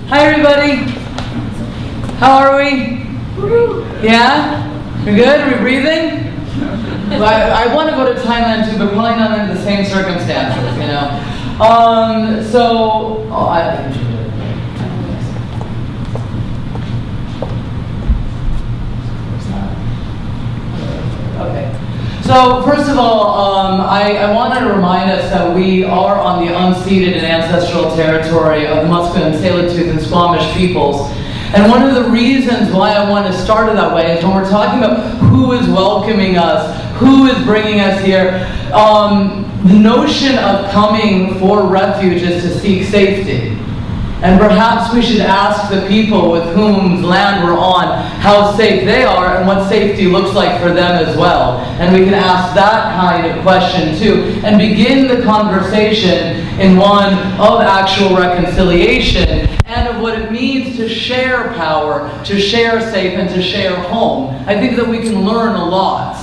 Hi everybody. How are we? Yeah? We're good? Are we breathing? Well, I want to go to Thailand too, but probably not under the same circumstances, you know. Okay. So first of all, I wanted to remind us that we are on the unceded and ancestral territory of the Musqueam, Tsleil-Waututh, and Squamish peoples. And one of the reasons why I want to start it that way is when we're talking about who is welcoming us, who is bringing us here, the notion of coming for refuge is to seek safety. And perhaps we should ask the people with whom's land we're on how safe they are and what safety looks like for them as well. And we can ask that kind of question too, and begin the conversation in one of actual reconciliation and of what it means to share power, to share safe, and to share home. I think that we can learn a lot.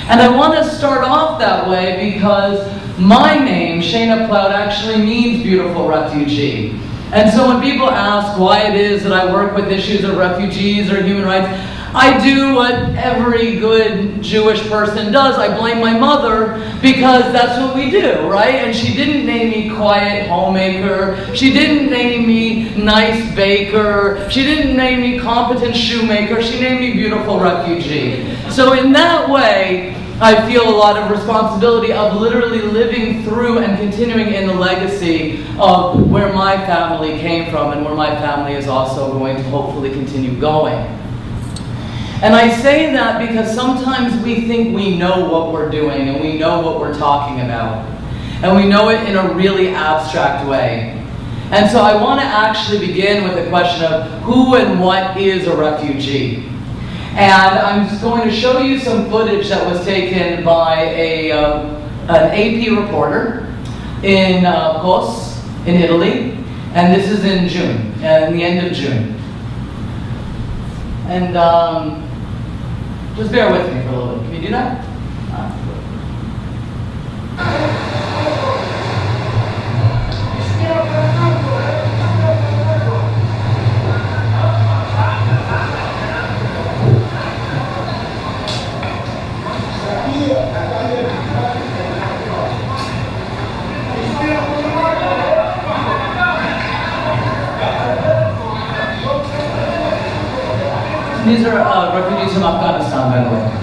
And I want to start off that way because my name, Shayna Plaut, actually means beautiful refugee. And so when people ask why it is that I work with issues of refugees or human rights, I do what every good Jewish person does. I blame my mother because that's what we do, right? And she didn't name me quiet homemaker. She didn't name me nice baker. She didn't name me competent shoemaker. She named me beautiful refugee. So in that way, I feel a lot of responsibility of literally living through and continuing in the legacy of where my family came from and where my family is also going to hopefully continue going. And I say that because sometimes we think we know what we're doing and we know what we're talking about. And we know it in a really abstract way. And so I want to actually begin with the question of who and what is a refugee. And I'm just going to show you some footage that was taken by an AP reporter in Kos, in Italy. And this is in June, in the end of June. And just bear with me for a little bit. Can you do that? These are refugees from Afghanistan, by the way.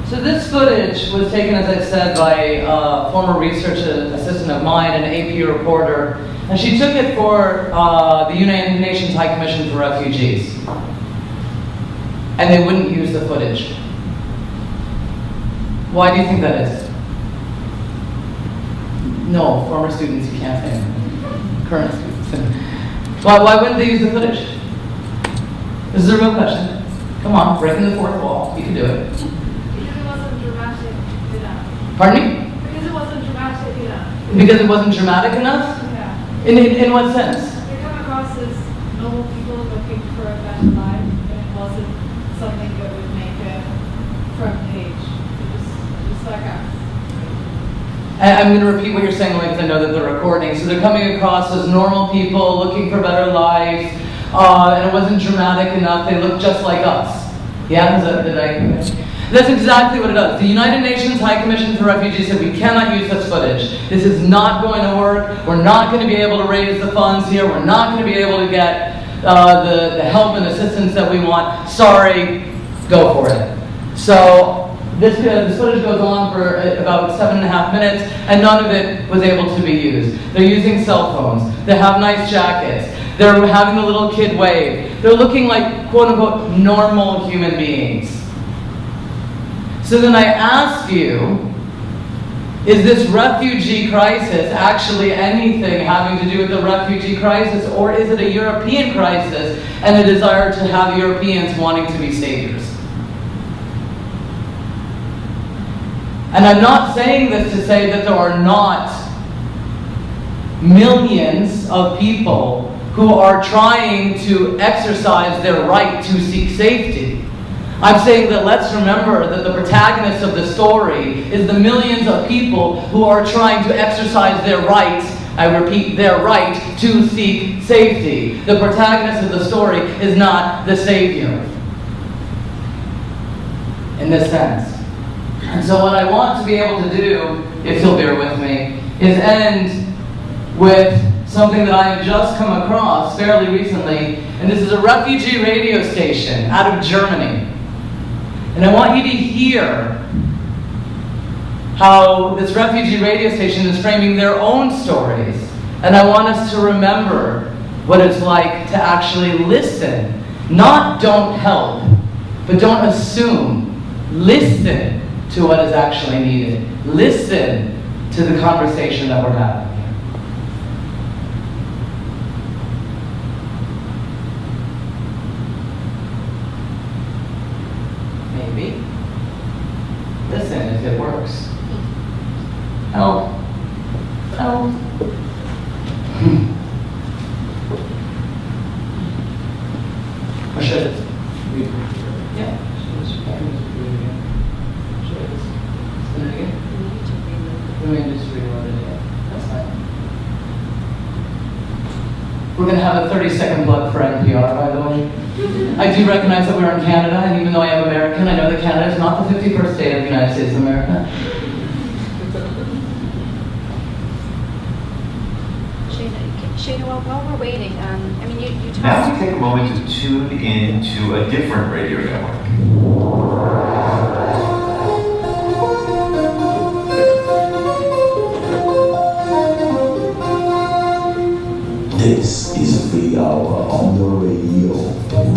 So this footage was taken, as I said, by a former research assistant of mine, an AP reporter, and she took it for the United Nations High Commission for Refugees. And they wouldn't use the footage. Why do you think that is? No, former students you can't say. Current students. Why wouldn't they use the footage? This is a real question. Come on, breaking the fourth wall. You can do it. Because it wasn't dramatic enough. Pardon me? Because it wasn't dramatic enough. Because it wasn't dramatic enough? Yeah. In what sense? They come across as normal people looking for a better life, and it wasn't something that would make a front page. It was just like us. I'm going to repeat what you're saying only because I know that they're recording. So they're coming across as normal people looking for better life, and it wasn't dramatic enough. They look just like us. Yeah, that's exactly what it does. The United Nations High Commission for Refugees said we cannot use this footage. This is not going to work. We're not going to be able to raise the funds here. We're not going to be able to get the help and assistance that we want. Sorry, go for it. So this footage goes on for about 7.5 minutes, and none of it was able to be used. They're using cell phones. They have nice jackets. They're having the little kid wave. They're looking like, quote unquote, normal human beings. So then I ask you, is this refugee crisis actually anything having to do with the refugee crisis, or is it a European crisis and a desire to have Europeans wanting to be saviors? And I'm not saying this to say that there are not millions of people who are trying to exercise their right to seek safety. I'm saying that let's remember that the protagonist of the story is the millions of people who are trying to exercise their right, I repeat, their right to seek safety. The protagonist of the story is not the savior, in this sense. And so what I want to be able to do, if you'll bear with me, is end with something that I have just come across fairly recently, and this is a refugee radio station out of Germany. And I want you to hear how this refugee radio station is framing their own stories. And I want us to remember what it's like to actually listen. Not don't help, but don't assume. Listen to what is actually needed. Listen to the conversation that we're having. Maybe. Listen if it works. Help. Help. Or should it? Yeah. We're going to have a 30-second plug for NPR, by the way. I do recognize that we're in Canada, and even though I am American, I know that Canada is not the 51st state of the United States of America. Shayna, while we're waiting, you talked... Now we take a moment to tune in to a different radio network. This is a 3-hour on the radio,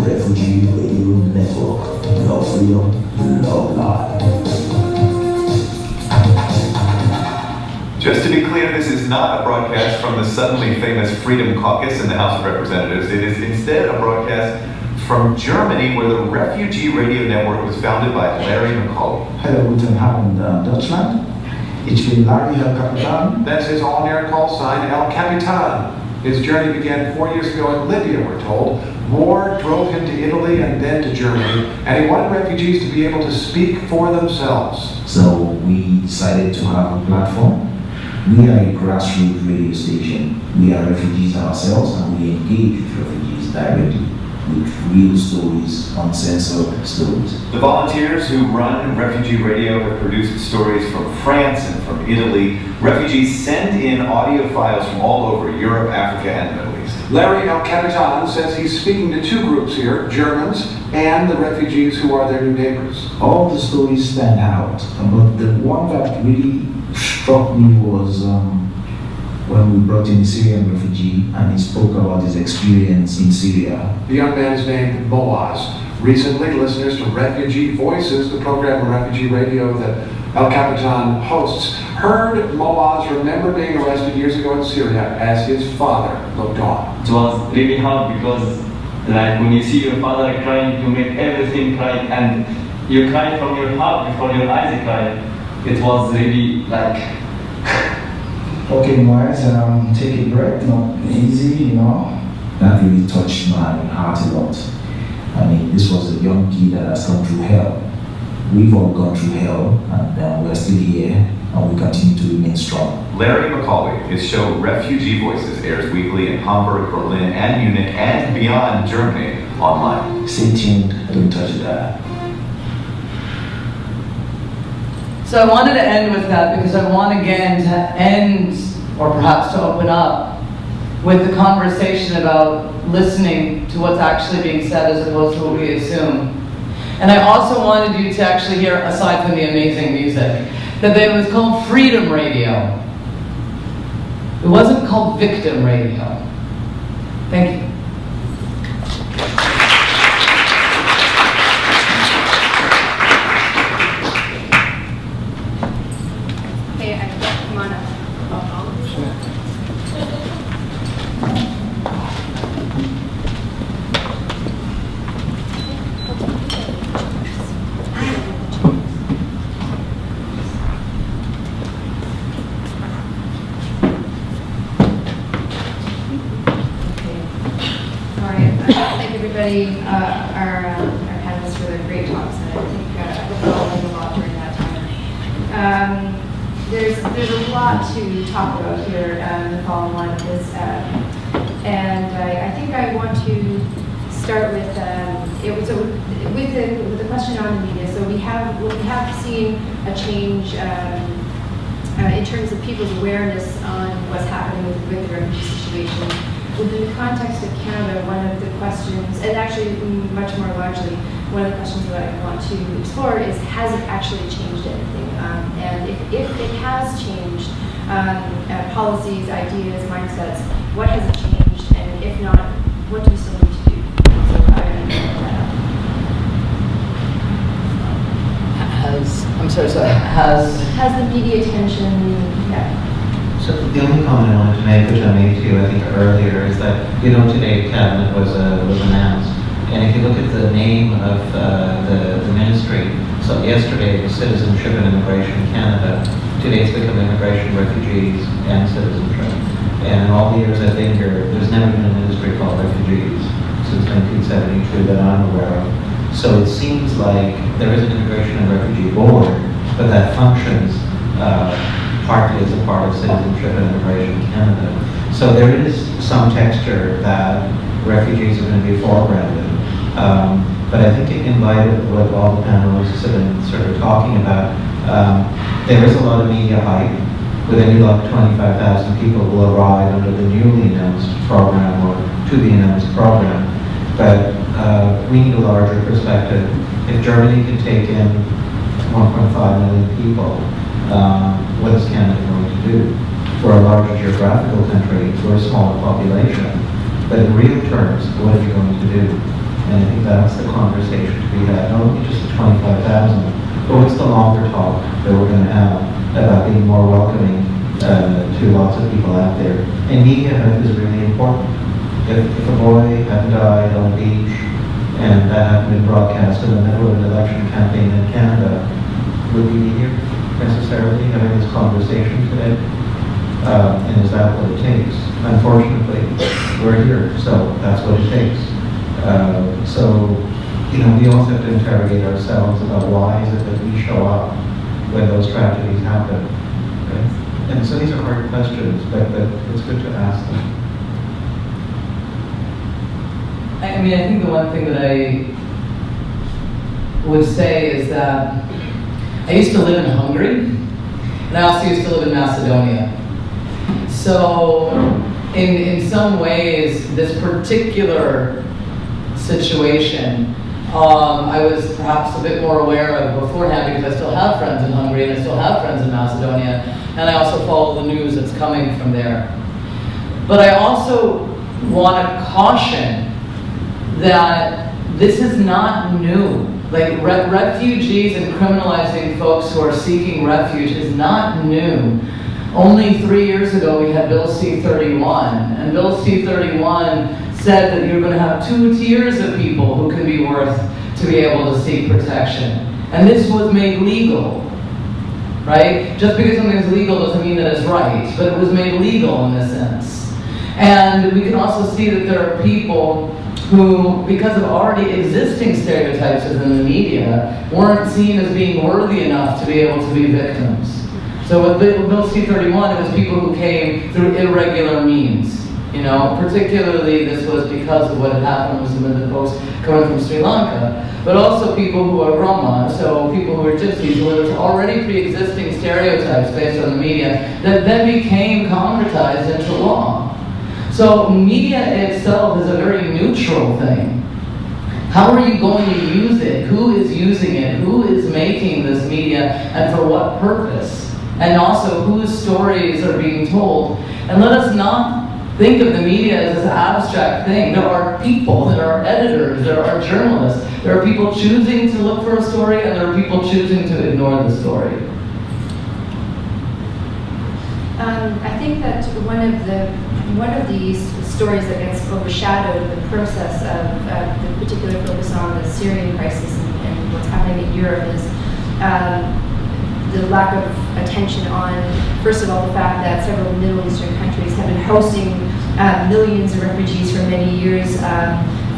Refugee Radio Network. Love freedom, love life. Just to be clear, this is not a broadcast from the suddenly famous Freedom Caucus in the House of Representatives. It is instead a broadcast from Germany, where the Refugee Radio Network was founded by Larry McCauley. Hello, guten Abend, Deutschland. Ich bin Larry El Capitan. That's his all-air call sign, El Capitan. His journey began 4 years ago in Libya, we're told. War drove him to Italy and then to Germany, and he wanted refugees to be able to speak for themselves. So we decided to have a platform. We are a grassroots radio station. We are refugees ourselves, and we engage with refugees directly with real stories, uncensored stories. The volunteers who run Refugee Radio have produced stories from France and from Italy. Refugees send in audio files from all over Europe, Africa, and the Middle East. Larry El Capitan says he's speaking to two groups here, Germans and the refugees who are their new neighbors. All the stories stand out, but the one that really struck me was when we brought in a Syrian refugee and he spoke about his experience in Syria. The young man is named Boaz. Recently, listeners to Refugee Voices, the program on Refugee Radio that El Capitan hosts heard Moaz remember being arrested years ago in Syria as his father looked on. It was really hard because, like, when you see your father crying, you make everything cry, and you cry from your heart before your eyes cry. It was really like. Okay, Majd, take a breath, not easy, you know. That really touched my heart a lot. I mean, this was a young kid that has come through hell. We've all gone through hell, and we're still here, and we continue to remain strong. Larry McCauley, his show Refugee Voices airs weekly in Hamburg, Berlin, and Munich, and beyond Germany online. Stay tuned, don't touch that. So I wanted to end with that because I want again to end, or perhaps to open up, with the conversation about listening to what's actually being said as opposed to what we assume. And I also wanted you to actually hear, aside from the amazing music, that it was called Freedom Radio. It wasn't called Victim Radio. Thank you. Hey, come on up. Our panelists for their great talks, and I think we'll all learn a lot during that time. There's a lot to talk about here in the following line of this, and I think I want to start with with the question on the media. So we have seen a change in terms of people's awareness on what's happening with the refugee situation. Within the context of Canada, one of the questions, and actually much more largely, one of the questions that I want to explore is, has it actually changed anything? And if it has changed policies, ideas, mindsets, what has it changed? And if not, what do we still need to do? So I'm going to bring that up. Has the media attention, yeah. So the only comment I wanted to make, which I made to you, I think earlier, is that, today Cabinet was announced, and if you look at the name of the ministry, so yesterday it was Citizenship and Immigration Canada, today it's become Immigration, Refugees, and Citizenship. And in all the years I've been here, there's never been a ministry called Refugees since 1972 that I'm aware of. So it seems like there is an Immigration and Refugee Board, but that functions partly as a part of Citizenship and Immigration Canada. So there is some texture that refugees are going to be foregrounded. But I think in light of what all the panelists have been sort of talking about, there is a lot of media hype. With any luck, 25,000 people will arrive under the newly announced program or to be announced program. But we need a larger perspective. If Germany can take in 1.5 million people, what is Canada going to do? We're a larger geographical country, we're a smaller population, but in real terms, what are you going to do? And I think that's the conversation to be had, not only just the 25,000, but what's the longer talk that we're going to have about being more welcoming to lots of people out there. And media is really important. If a boy had died on a beach and that hadn't been broadcast in the middle of an election campaign in Canada, would we be here necessarily having this conversation today? And is that what it takes? Unfortunately, we're here, so that's what it takes. We also have to interrogate ourselves about why is it that we show up when those tragedies happen. Okay? And so these are hard questions, but it's good to ask them. I think the one thing that I would say is that I used to live in Hungary, and I also used to live in Macedonia. So, in some ways, this particular situation, I was perhaps a bit more aware of beforehand because I still have friends in Hungary and I still have friends in Macedonia, and I also follow the news that's coming from there. But I also want to caution that this is not new. Like refugees and criminalizing folks who are seeking refuge is not new. Only 3 years ago we had Bill C-31, and Bill C-31 said that you're going to have 2 tiers of people who can be worth to be able to seek protection. And this was made legal, right? Just because something is legal doesn't mean that it's right, but it was made legal in this sense. And we can also see that there are people who, because of already existing stereotypes within the media, weren't seen as being worthy enough to be able to be victims. So with Bill C-31, it was people who came through irregular means. You know, particularly this was because of what had happened with some of the folks coming from Sri Lanka, but also people who are Roma, so people who are gypsies, where there's already pre-existing stereotypes based on the media that then became concretized into law. So media itself is a very neutral thing. How are you going to use it? Who is using it? Who is making this media and for what purpose? And also whose stories are being told? And let us not think of the media as this abstract thing. There are people, there are editors, there are journalists, there are people choosing to look for a story, and there are people choosing to ignore the story. I think that one of the stories that gets overshadowed in the process of the particular focus on the Syrian crisis and what's happening in Europe is the lack of attention on, first of all, the fact that several Middle Eastern countries have been hosting millions of refugees for many years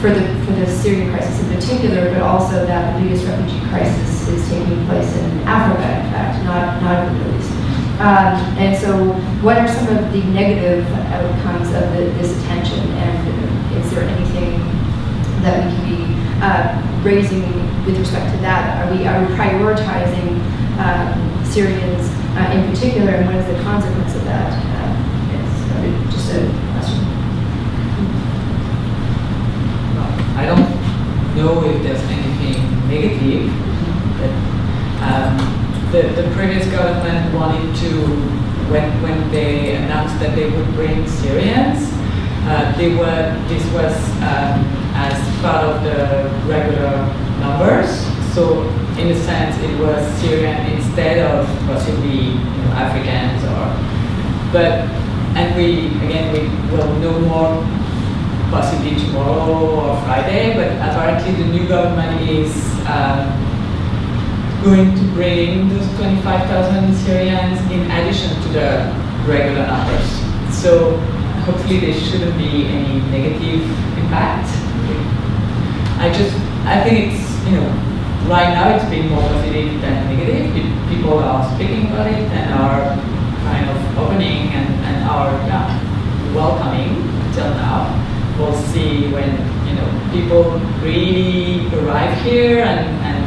for the Syrian crisis in particular, but also that the biggest refugee crisis is taking place in Africa, in fact, not in the Middle East. And so what are some of the negative outcomes of this attention, and is there anything that we can be raising with respect to that? Are we prioritizing Syrians in particular, and what is the consequence of that? It's just a question. I don't know if there's anything negative. The previous government wanted to, when they announced that they would bring Syrians, this was as part of the regular numbers. So in a sense, it was Syrian instead of possibly Africans and we will know more possibly tomorrow or Friday, but apparently the new government is going to bring those 25,000 Syrians in addition to the regular numbers. So hopefully there shouldn't be any negative impact. I think it's, right now it's been more positive than negative. People are speaking about it and are kind of opening and are welcoming until now. We'll see when people really arrive here and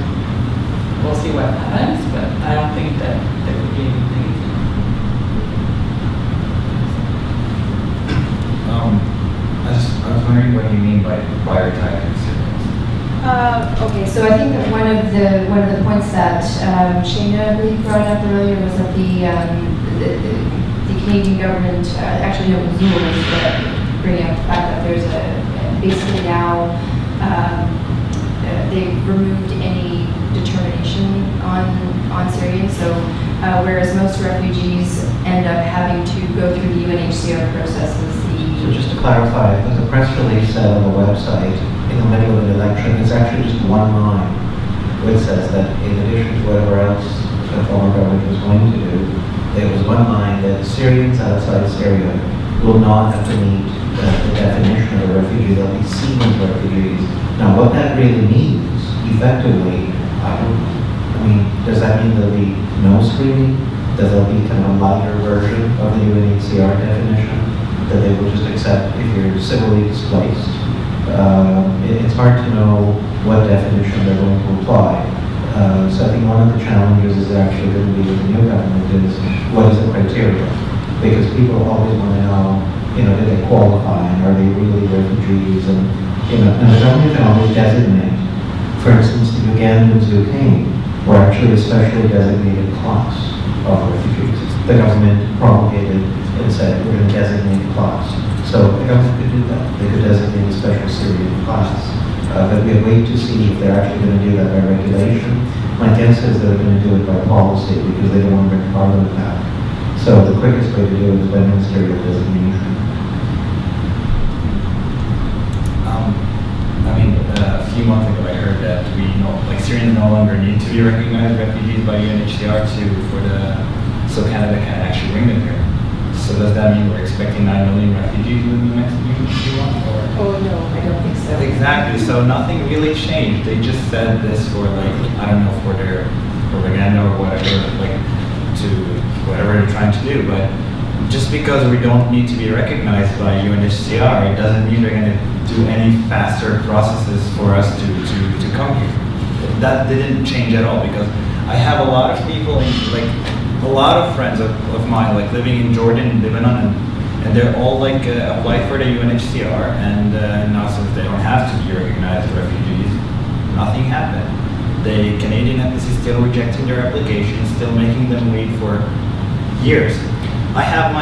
we'll see what happens, but I don't think that there would be any negative. I was wondering what you mean by prioritizing Syrians. Okay, so I think that one of the points that Shayna, I believe, brought up earlier was that the Canadian government, actually no, Zool was bringing up the fact that there's basically now they've removed any determination on Syrians. So whereas most refugees end up having to go through the UNHCR processes. So just to clarify, there's a press release on the website in the middle of an election. It's actually just one line which says that in addition to whatever else the former government was going to do, there was one line that Syrians outside Syria will not have to meet the definition of a refugee. They'll be seen as refugees. Now, what that really means, effectively, does that mean there'll be no screening? Does there be kind of a lighter version of the UNHCR definition that they will just accept if you're civilly displaced? It's hard to know what definition they're going to apply. So I think one of the challenges is actually going to be with the new government is what is the criteria? Because people always want to know, do they qualify and are they really refugees? And the government can always designate. For instance, the Ugandans who came were actually a specially designated class of refugees. The government promulgated and said, we're going to designate a class. So the government could do that. They could designate a special Syrian class. that we wait to see if they're actually going to do that by regulation. My guess is they're going to do it by policy because they don't want to bring Parliament back. So the quickest way to do it is by ministerial designation. A few months ago I heard that Syrians no longer need to be recognized refugees by UNHCR so Canada can actually bring them here. So does that mean we're expecting 9 million refugees within the next few months? Oh no, I don't think so. Exactly, so nothing really changed. They just said this for for their propaganda or whatever, to whatever they're trying to do. But just because we don't need to be recognized by UNHCR, it doesn't mean they're going to do any faster processes for us to come here. That didn't change at all because I have a lot of people, a lot of friends of mine, living in Jordan, Lebanon, and they're all applied for the UNHCR, and now since they don't have to be recognized as refugees, nothing happened. The Canadian embassy is still rejecting their applications, still making them wait for years. I have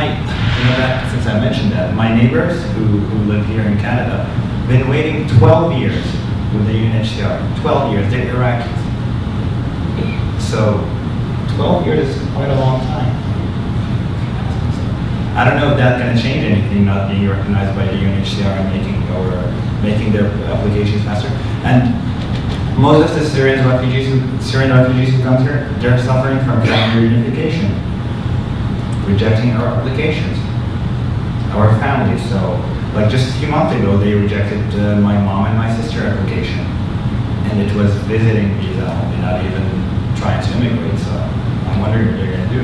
since I mentioned that, my neighbors who live here in Canada, been waiting 12 years with the UNHCR. 12 years, they're Iraqis. So 12 years is quite a long time. I don't know if that's going to change anything, not being recognized by the UNHCR and making their applications faster. And most of the Syrian refugees who come here, they're suffering from family reunification, rejecting our applications, our families. So, just a few months ago, they rejected my mom and my sister application, and it was visiting visa only, not even trying to immigrate. So, I'm wondering what they're going to do.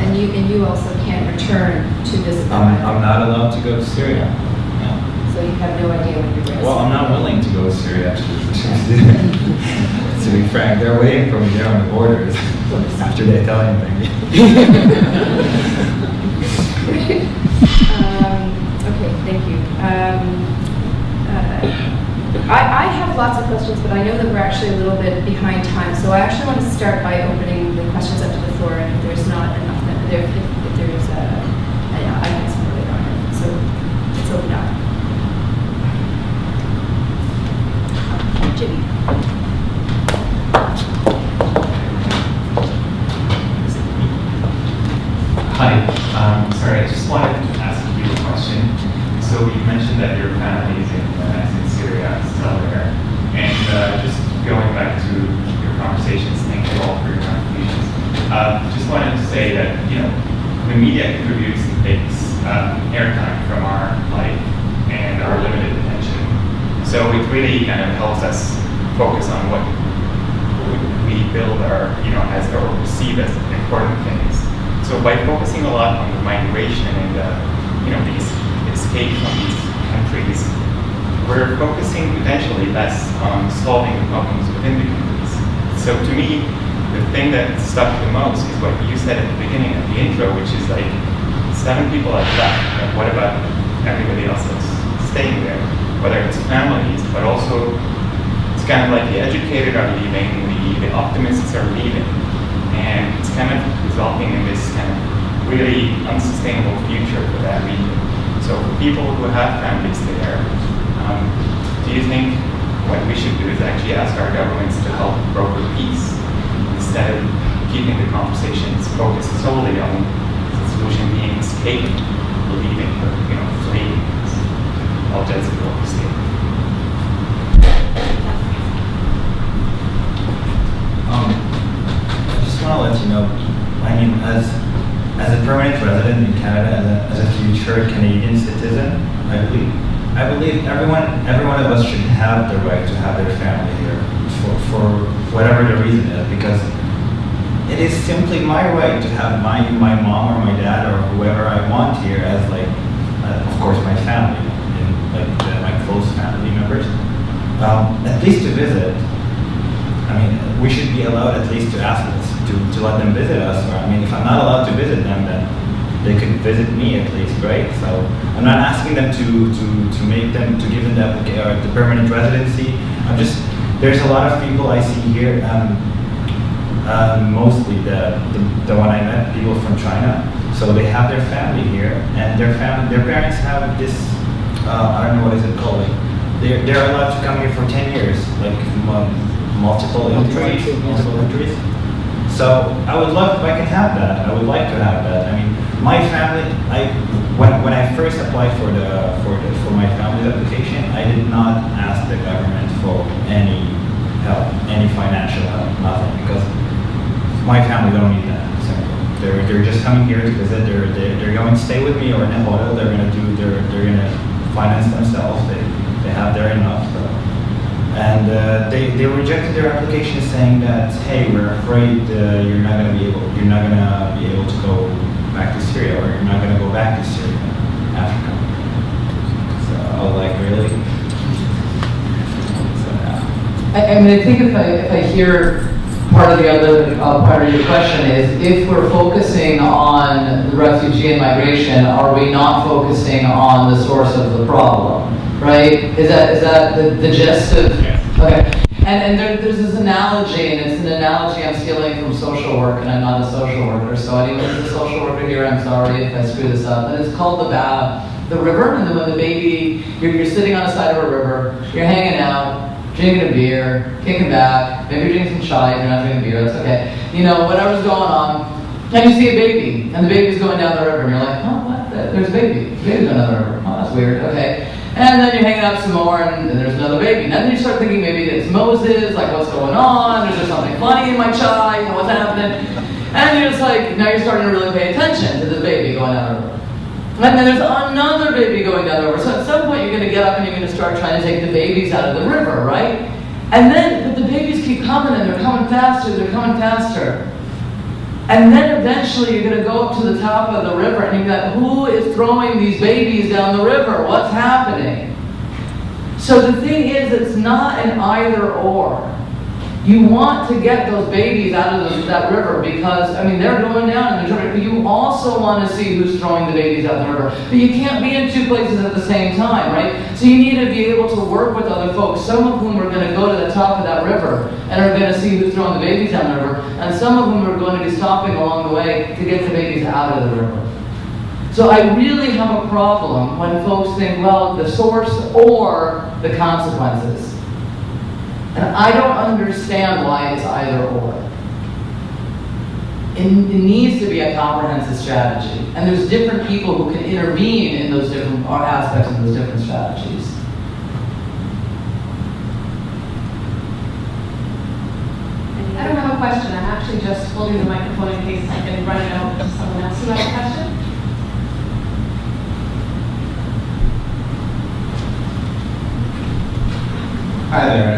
And you also can't return to visit them. I'm not allowed to go to Syria. Yeah. So you have no idea when you're going to. Well, I'm not willing to go to Syria. To be frank, they're waiting for me there on the borders after they tell anything. Okay, thank you. I have lots of questions, but I know that we're actually a little bit behind time. So I actually want to start by opening the questions up to the floor, and if there's not enough, if there's I can some later on. So let's open up. Jimmy. Hi. Sorry, I just wanted to ask you a question. So you mentioned that your family is in Syria, still there. And just going back to your conversations, thank you all for your contributions. Just wanted to say that, the media contributes and takes airtime from our life and our limited attention. So it really kind of helps us focus on what we build as or perceive as important things. So by focusing a lot on the migration and the escape from these countries, we're focusing potentially less on solving the problems within the countries. So to me, the thing that stuck the most is what you said at the beginning of the intro, which is 7 people have left, but what about everybody else that's staying there? Whether it's families, but also it's kind of like the educated are leaving, the optimists are leaving, and it's kind of resulting in this kind of really unsustainable future for that region. So for people who have families there, do you think what we should do is actually ask our governments to help broker peace instead of keeping the conversations focused solely on the solution being escaping, leaving, or fleeing? All jets are going to stay. I just want to let you know, as a permanent resident in Canada, as a future Canadian citizen, I believe every one of us should have the right to have their family here for whatever the reason is, because it is simply my right to have my mom or my dad or whoever I want here as of course my family, and my close family members, at least to visit. We should be allowed at least to ask us to let them visit us. Or if I'm not allowed to visit them, then they could visit me at least, right? So I'm not asking them to give them the permanent residency. There's a lot of people I see here, mostly the one I met, people from China. So they have their family here, and their parents have this, I don't know what is it called, they're allowed to come here for 10 years, like multiple entries. So I would love if I could have that. I would like to have that. I mean, my family. When I first applied for my family's application, I did not ask the government for any help, any financial help, nothing, because my family don't need that. They're just coming here to visit. They're going to stay with me or in a hotel. They're gonna finance themselves. They have their enough. So. And they rejected their application, saying that, hey, we're afraid you're not gonna be able to go back to Syria, or you're not gonna go back to Syria after coming. So I was like, really? So, yeah. I mean, I think if I hear part of the other part of your question is, if we're focusing on the refugee and migration, are we not focusing on the source of the problem, right? Is that the gist of? Yes. Okay. And there's this analogy, and it's an analogy I'm stealing from social work, and I'm not a social worker, so anyone who's a social worker here, I'm sorry if I screw this up. And it's called the river, and then when the baby, you're sitting on the side of a river, you're hanging out, drinking a beer, kicking back, maybe you're drinking some chai, if you're not drinking beer, that's okay. You know, whatever's going on, and you see a baby, and the baby's going down the river, and you're like, oh, what? There's a baby. The baby's going down the river. Oh, that's weird, okay. And then you're hanging out some more, and then there's another baby. And then you start thinking maybe it's Moses, like what's going on? Is there something funny in my chai? You know, what's happening? And you're just like, now you're starting to really pay attention to this baby going down the river. And then there's another baby going down the river. So at some point you're going to get up and you're going to start trying to take the babies out of the river, right? And then, but the babies keep coming, and they're coming faster. And then eventually you're going to go up to the top of the river, and you're like, who is throwing these babies down the river? What's happening? So the thing is, it's not an either or. You want to get those babies out of that river because, I mean, they're going down and they're trying, but you also want to see who's throwing the babies out the river. But you can't be in two places at the same time, right? So you need to be able to work with other folks, some of whom are going to go to the top of that river and are going to see who's throwing the babies down the river, and some of whom are going to be stopping along the way to get the babies out of the river. So I really have a problem when folks think, well, the source or the consequences. And I don't understand why it's either or. It needs to be a comprehensive strategy. And there's different people who can intervene in those different aspects of those different strategies. I don't have a question. I'm actually just holding the microphone in case I can run it out to someone else who has a question. Hi there.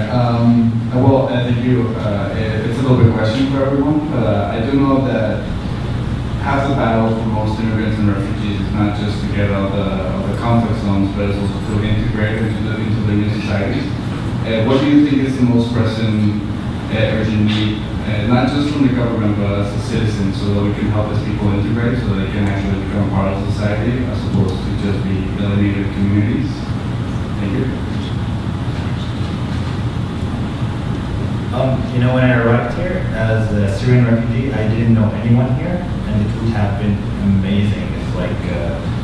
Well, thank you. It's a little bit question for everyone, but I do know that half the battle for most immigrants and refugees is not just to get out of the conflict zones, but it's also to integrate into the new societies. What do you think is the most pressing urgent need, not just from the government, but as a citizen, so that we can help these people integrate, so that they can actually become part of society, as opposed to just be alienated communities? Thank you. You know, when I arrived here as a Syrian refugee, I didn't know anyone here, and it would have been amazing if, like,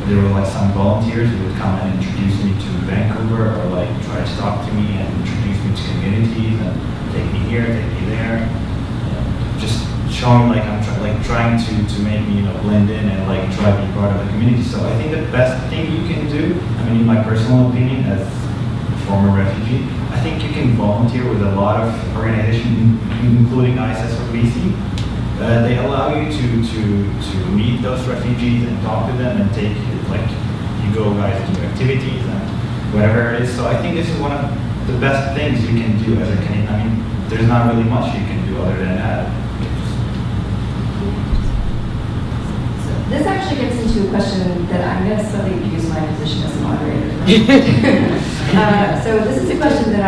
there were like some volunteers who would come and introduce me to Vancouver, or like try to talk to me and introduce me to communities and take me here, take me there, just showing like I'm trying to make me, you know, blend in and like try to be part of the community. So I think the best thing you can do, I mean, in my personal opinion, as a former refugee, I think you can volunteer with a lot of organizations, including ISS or BC. They allow you to meet those refugees and talk to them and take, like, you go guys do activities and whatever it is. So I think this is one of the best things you can do as a Canadian. I mean, there's not really much you can do other than that. This actually gets into a question that I'm going to slightly abuse my position as a moderator. So this is a question that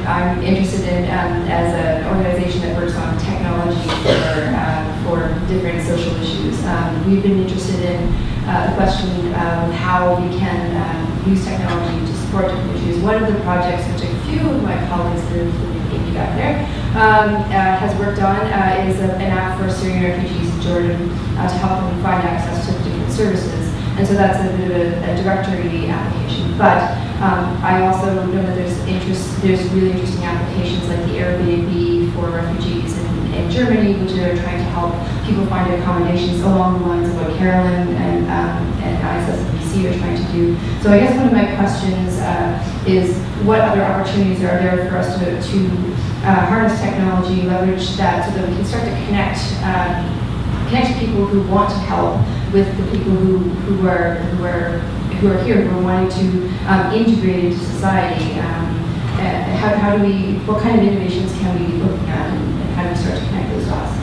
I'm interested in as an organization that works on technology for different social issues. We've been interested in the question of how we can use technology to support different issues. One of the projects which a few of my colleagues, including Amy back there, has worked on is an app for Syrian refugees in Jordan to help them find access to different services. And so that's a bit of a directory application. But I also know that there's really interesting applications like the Airbnb for refugees in Germany, which are trying to help people find accommodations along the lines of what Carolyn and ISS and BC are trying to do. So I guess one of my questions is what other opportunities are there for us to harness technology, leverage that so that we can start to connect people who want to help with the people who are here, who are wanting to integrate into society. How do we, what kind of innovations can we be looking at, and how do we start to connect those dots?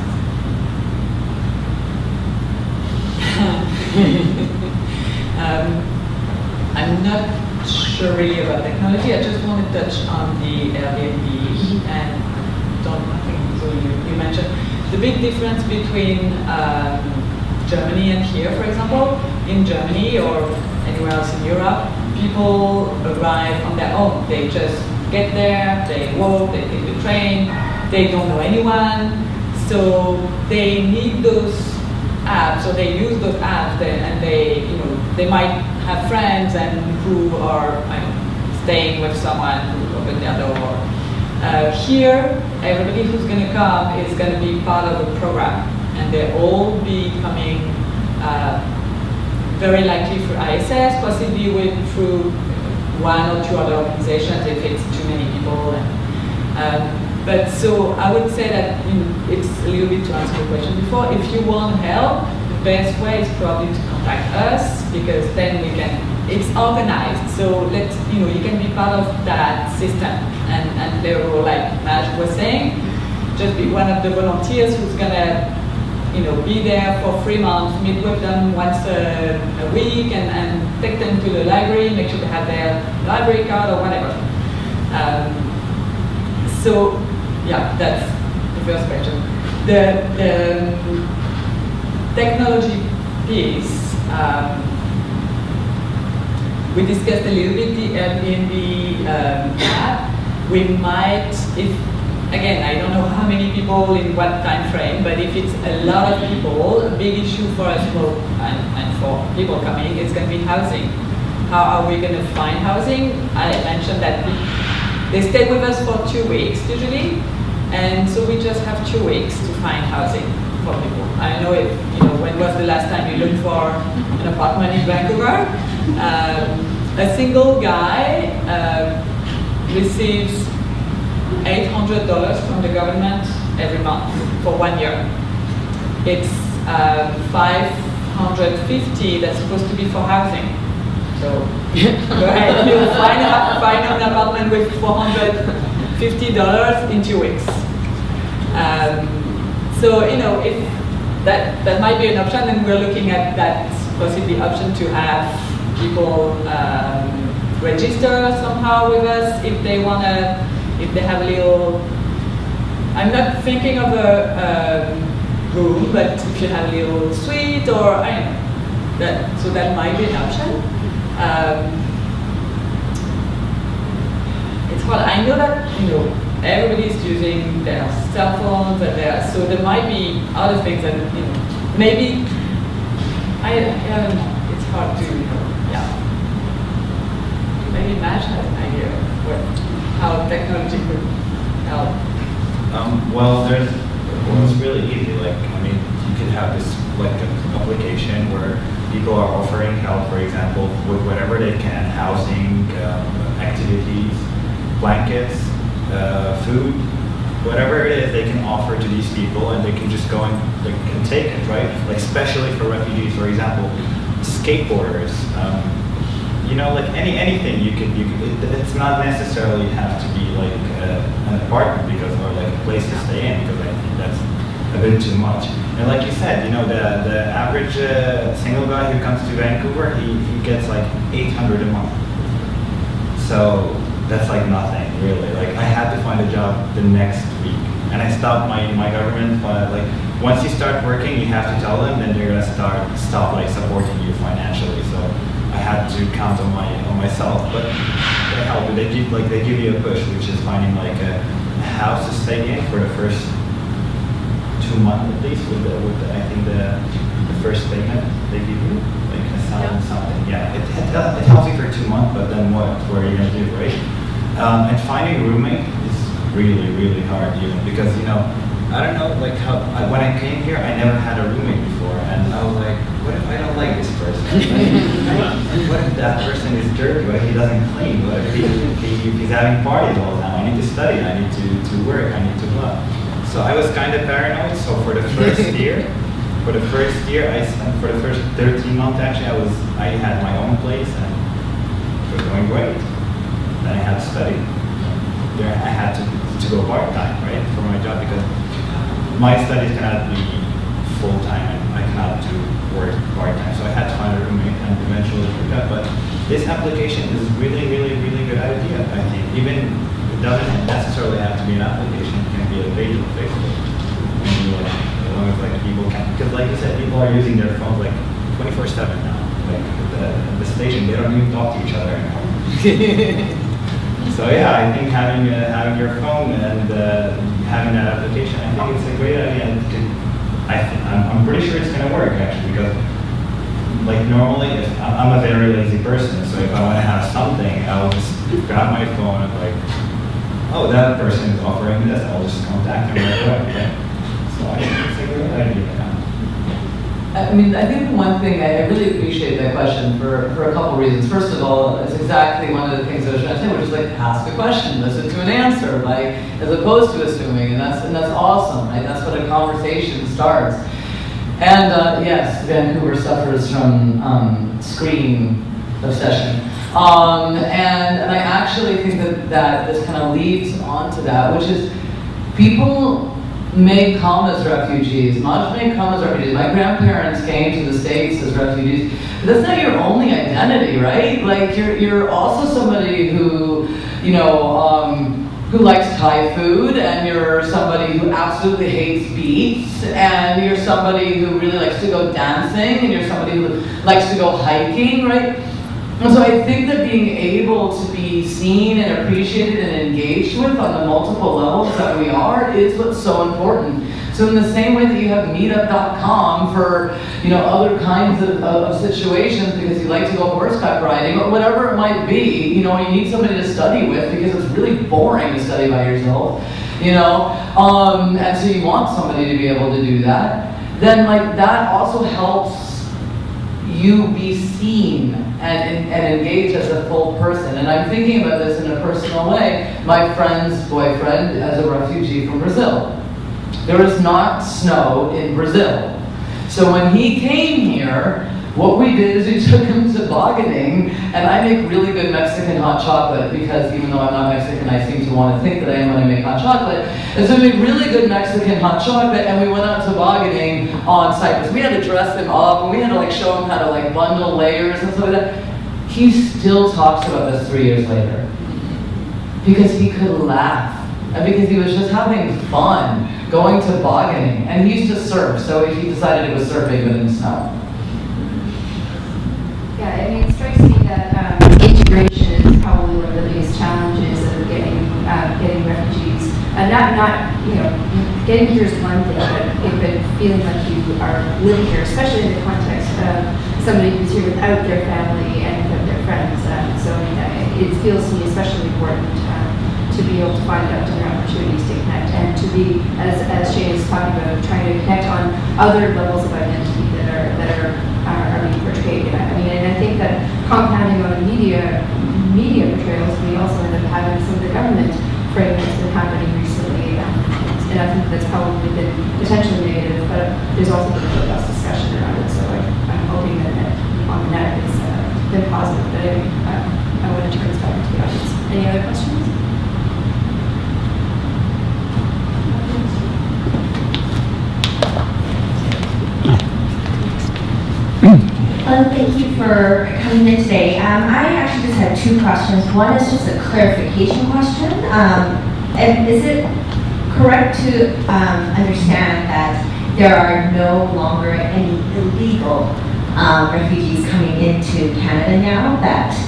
I'm not sure really about technology. I just want to touch on the Airbnb and I think so you mentioned the big difference between Germany and here, for example. In Germany or anywhere else in Europe, people arrive on their own. They just get there, they walk, they take the train, they don't know anyone, so they need those apps, or they use those apps, and they might have friends and who are staying with someone who opened their door. Here, everybody who's going to come is going to be part of the program, and they'll all be coming very likely through ISS, possibly through one or two other organizations if it's too many people. But so I would say that it's a little bit to answer the question before. If you want help, the best way is probably to contact us, because then we can. It's organized, so you can be part of that system. And they will, like Majd was saying, just be one of the volunteers who's gonna be there for 3 months, meet with them once a week, and take them to the library, make sure they have their library card or whatever. So, yeah, that's the first question. The technology piece, we discussed a little bit the Airbnb app. We might, again, I don't know how many people in what time frame, but if it's a lot of people, a big issue for us and for people coming is going to be housing. How are we going to find housing? I mentioned that they stay with us for 2 weeks usually, and so we just have 2 weeks to find housing for people. I don't know when was the last time you looked for an apartment in Vancouver? A single guy receives $800 from the government every month for 1 year. It's $550 that's supposed to be for housing. So go ahead, you'll find an apartment with $450 in 2 weeks. So if that might be an option, and we're looking at that possibly option to have people register somehow with us if they have a little. I'm not thinking of a room, but if you have a little suite or that might be an option. It's hard. I know that everybody's using their cell phones and so there might be other things that maybe it's hard to maybe Majd has an idea of how technology could help. Well, it's really easy. You could have this application where people are offering help, for example, with whatever they can: housing, activities, blankets, food, whatever it is they can offer to these people, and they can just go and they can take it, right? Especially for refugees, for example, skateboarders. Anything you could. It's not necessarily have to be an apartment or a place to stay in, because I think that's a bit too much. And like you said, the average single guy who comes to Vancouver, he gets $800 a month. So that's nothing really. I had to find a job the next week, and I stopped my government. Once you start working, you have to tell them, then they're gonna stop supporting you financially. So I had to count on myself, but they help. They give you a push, which is finding a house to stay in for the first 2 months at least. With I think the first payment they give you, a tell them something. Yeah, it helps you for 2 months, but then what are you gonna do, right? And finding a roommate is really, really hard, because I don't know, like when I came here, I never had a roommate before, and I was like, what if I don't like this person? What if that person is dirty? What if he doesn't clean? What if he's having parties all the time? I need to study, I need to work, I need to blah. So I was kind of paranoid. So for the first year, for the first 13 months actually, I had my own place and it was going great. Then I had to study. There I had to go part-time, right, for my job, because my studies cannot be full-time and I cannot do work part-time. So I had to find a roommate and eventually do that. But this application is really, really, really good idea, I think. Even it doesn't necessarily have to be an application, it can be a page on Facebook. As long as people can, because like you said, people are using their phones 24/7 now. Like at the station, they don't even talk to each other anymore. So yeah, I think having your phone and having that application, I think it's a great idea. And I'm pretty sure it's going to work actually, because normally, if I'm a very lazy person, so if I want to have something, I'll just grab my phone and oh, that person is offering this, I'll just contact them right away. Okay? So I think it's a great idea. I mean, I think one thing, I really appreciate that question for a couple reasons. First of all, it's exactly one of the things I was trying to say, which is ask a question, listen to an answer, as opposed to assuming, and that's awesome, right? That's what a conversation starts. And yes, Vancouver suffers from screen obsession. And I actually think that this kind of leads onto that, which is people may come as refugees. Majd may come as refugees. My grandparents came to the States as refugees. But that's not your only identity, right? You're also somebody who, who likes Thai food, and you're somebody who absolutely hates beets, and you're somebody who really likes to go dancing, and you're somebody who likes to go hiking, right? And so I think that being able to be seen and appreciated and engaged with on the multiple levels that we are is what's so important. So in the same way that you have meetup.com for other kinds of situations because you like to go horseback riding or whatever it might be, you need somebody to study with because it's really boring to study by yourself, and so you want somebody to be able to do that. Then that also helps you be seen and engaged as a full person. And I'm thinking about this in a personal way. My friend's boyfriend is a refugee from Brazil. There is not snow in Brazil. So when he came here, what we did is we took him tobogganing, and I make really good Mexican hot chocolate because even though I'm not Mexican, I seem to want to think that I am when I make hot chocolate. And so we made really good Mexican hot chocolate, and we went out tobogganing on Cyprus. We had to dress him up, and we had to show him how to bundle layers and stuff like that. He still talks about this 3 years later because he could laugh and because he was just having fun going tobogganing. And he used to surf, so he decided it was surfing but in snow. Yeah, I mean, it strikes me that integration is probably one of the biggest challenges of getting refugees. Getting here is one thing, but feeling like you are living here, especially in the context of somebody who's here without their family and without their friends. It feels to me especially important to be able to find out different opportunities to connect and to be, as Shayna is talking about, trying to connect on other levels of identity that are being portrayed. And I think that compounding on media portrayals, we also end up having some of the government framing that's been happening recently. And I think that's probably been potentially negative, but there's also been a robust discussion around it. So I'm hoping that on the net it's been positive. But anyway, I want to turn this back to the audience. Any other questions? Well, thank you for coming in today. I actually just had two questions. One is just a clarification question. And is it correct to understand that there are no longer any illegal refugees coming into Canada now?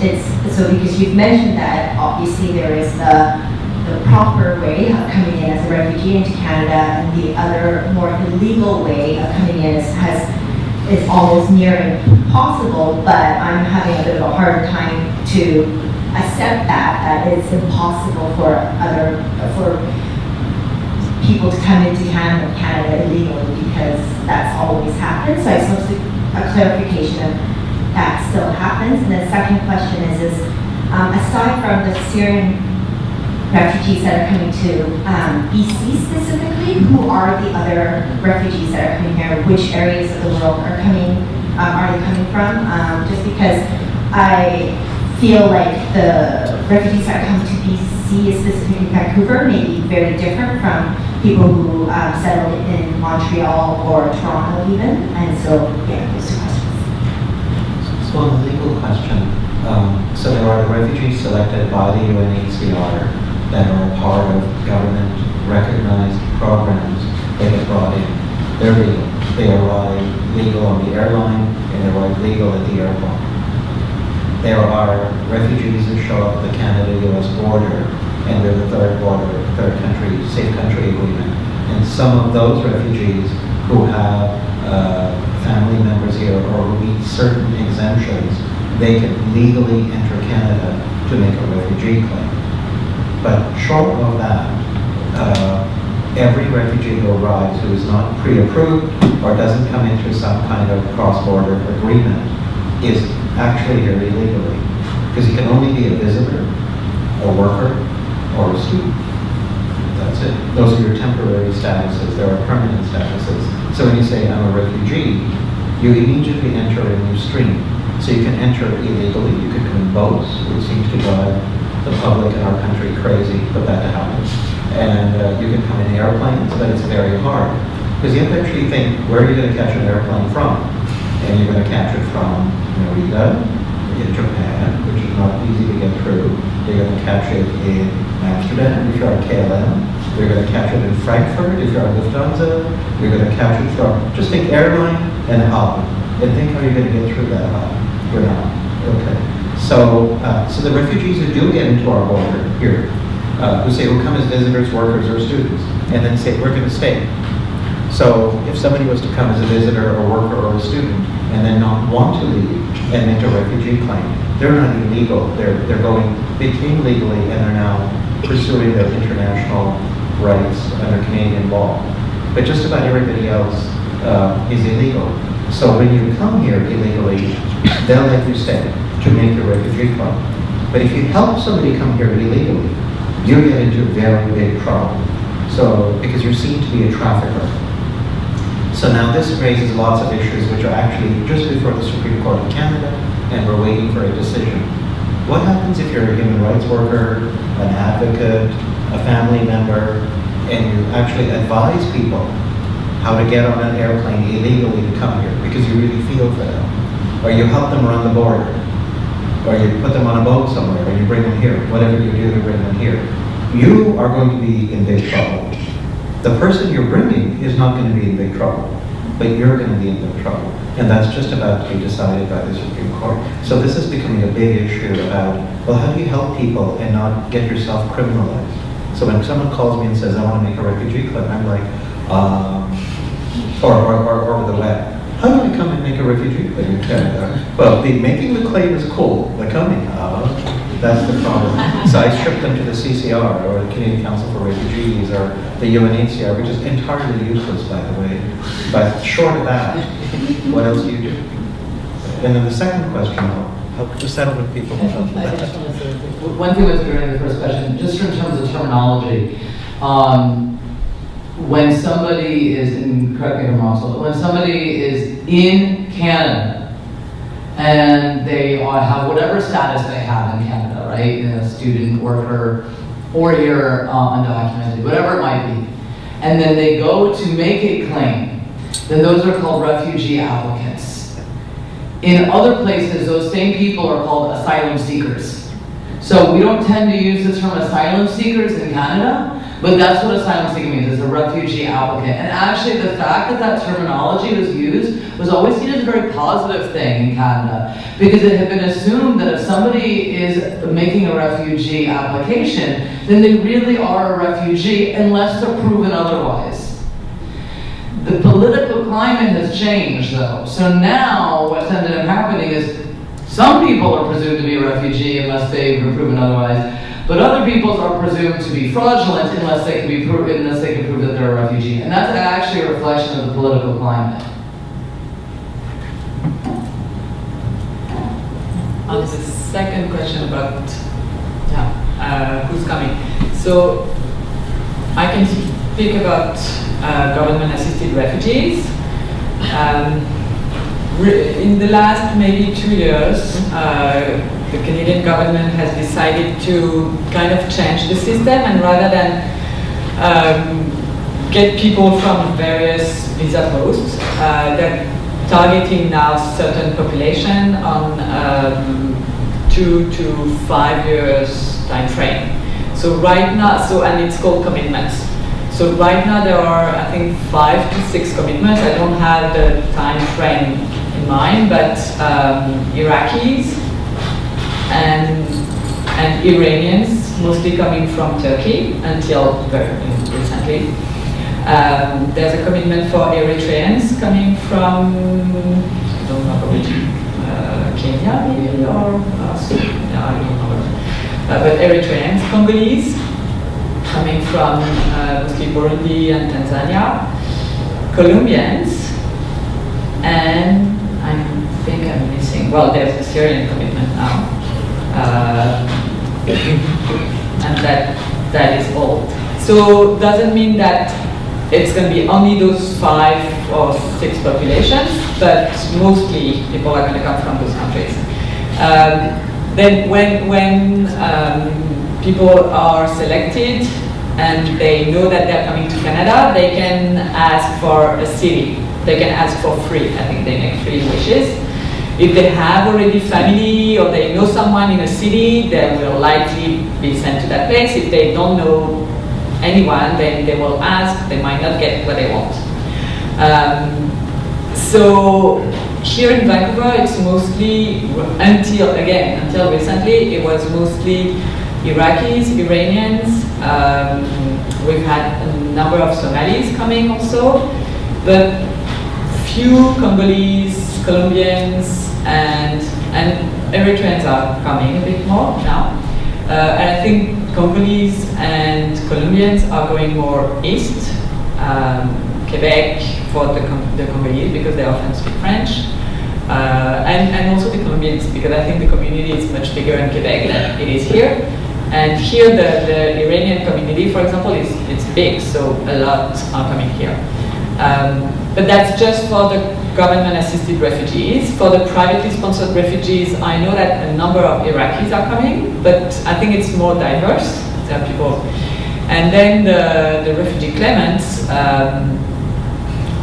Because you've mentioned that obviously there is the proper way of coming in as a refugee into Canada, and the other more illegal way of coming in is almost nearing possible, but I'm having a bit of a hard time to accept that it's impossible for people to come into Canada illegally, because that's always happened. So I suppose a clarification of that still happens. And the second question is aside from the Syrian refugees that are coming to BC specifically, who are the other refugees that are coming here? Which areas of the world are they coming from? Just because I feel like the refugees that come to BC, specifically Vancouver, may be very different from people who settled in Montreal or Toronto even. And so, yeah, those two questions. So on the legal question, so there are the refugees selected by the UNHCR that are part of government-recognized programs. They get brought in. They're legal. They arrive legal on the airline, and they arrive legal at the airport. There are refugees that show up at the Canada-US border, and we're the third border, third country, safe country agreement. And some of those refugees who have family members here or who meet certain exemptions, they can legally enter Canada to make a refugee claim. But short of that, every refugee who arrives who is not pre-approved or doesn't come into some kind of cross-border agreement is actually here illegally. Because he can only be a visitor, a worker, or a student. That's it. Those are your temporary statuses. There are permanent statuses. So when you say, I'm a refugee, you immediately enter a new stream. So you can enter illegally. You can come in boats, which seems to drive the public in our country crazy, but that happens. And you can come in airplanes, but it's very hard. Because you have to actually think, where are you going to catch an airplane from? And you're going to catch it from Narita in Japan, which is not easy to get through. You're going to catch it in Amsterdam if you're on KLM. You're going to catch it in Frankfurt if you're on Lufthansa. You're going to catch it from, just think airline and hub. And think how you're going to get through that hub. You're not. Okay. So the refugees who do get into our border here, who come as visitors, workers, or students, and then say, we're going to stay. So if somebody was to come as a visitor or worker or a student and then not want to leave and make a refugee claim, they're not illegal. They came legally and are now pursuing their international rights under Canadian law. But just about everybody else is illegal. So when you come here illegally, they'll let you stay to make your refugee claim. But if you help somebody come here illegally, you get into very big trouble. So, because you're seen to be a trafficker. So now this raises lots of issues which are actually just before the Supreme Court of Canada, and we're waiting for a decision. What happens if you're a human rights worker, an advocate, a family member, and you actually advise people how to get on an airplane illegally to come here because you really feel for them? Or you help them run the border? Or you put them on a boat somewhere, or you bring them here, whatever you do to bring them here. You are going to be in big trouble. The person you're bringing is not going to be in big trouble, but you're going to be in big trouble. And that's just about to be decided by the Supreme Court. So this is becoming a big issue about, well, how do you help people and not get yourself criminalized? So when someone calls me and says, I want to make a refugee claim, I'm like, or over the web. How do I come and make a refugee claim in Canada? Well, making the claim is cool. The coming, that's the problem. So I strip them to the CCR or the Canadian Council for Refugees or the UNHCR, which is entirely useless, by the way. But short of that, what else do you do? And then the second question, how to settle with people. I just want to say, one thing was regarding the first question, just in terms of terminology. When somebody is in, correct me if I'm wrong, so when somebody is in Canada and they have whatever status they have in Canada, right? A student, worker, or here undocumented, whatever it might be, and then they go to make a claim, then those are called refugee applicants. In other places, those same people are called asylum seekers. So we don't tend to use the term asylum seekers in Canada, but that's what asylum seeker means, is a refugee applicant. And actually the fact that that terminology was used was always seen as a very positive thing in Canada, because it had been assumed that if somebody is making a refugee application, then they really are a refugee unless they're proven otherwise. The political climate has changed though. So now what's ended up happening is some people are presumed to be a refugee unless they've been proven otherwise, but other people are presumed to be fraudulent unless they can prove that they're a refugee. And that's actually a reflection of the political climate. On the second question about who's coming. So I can speak about government-assisted refugees. In the last maybe 2 years, the Canadian government has decided to kind of change the system, and rather than get people from various visa posts, they're targeting now certain population on 2 to 5 years time frame. So right now, and it's called commitments. So right now there are, I think, 5 to 6 commitments. I don't have the time frame in mind, but Iraqis and Iranians, mostly coming from Turkey until very recently. There's a commitment for Eritreans coming from, I don't know which, Kenya maybe, or I don't know. But Eritreans, Congolese, coming from mostly Burundi and Tanzania, Colombians, and I think I'm missing, well, there's the Syrian commitment now. And that is all. So doesn't mean that it's going to be only those 5 or 6 populations, but mostly people are going to come from those countries. Then when people are selected and they know that they're coming to Canada, they can ask for a city. They can ask for free. I think they make 3 wishes. If they have already family or they know someone in a city, they will likely be sent to that place. If they don't know anyone, then they will ask. They might not get what they want. So here in Vancouver, it's mostly, until recently, it was mostly Iraqis, Iranians. We've had a number of Somalis coming also, but few Congolese, Colombians, and Eritreans are coming a bit more now. And I think Congolese and Colombians are going more east, Quebec for the Congolese because they often speak French, and also the Colombians because I think the community is much bigger in Quebec than it is here. And here the Iranian community, for example, it's big, so a lot are coming here. But that's just for the government-assisted refugees. For the privately sponsored refugees, I know that a number of Iraqis are coming, but I think it's more diverse. There are people. And then the refugee claimants, I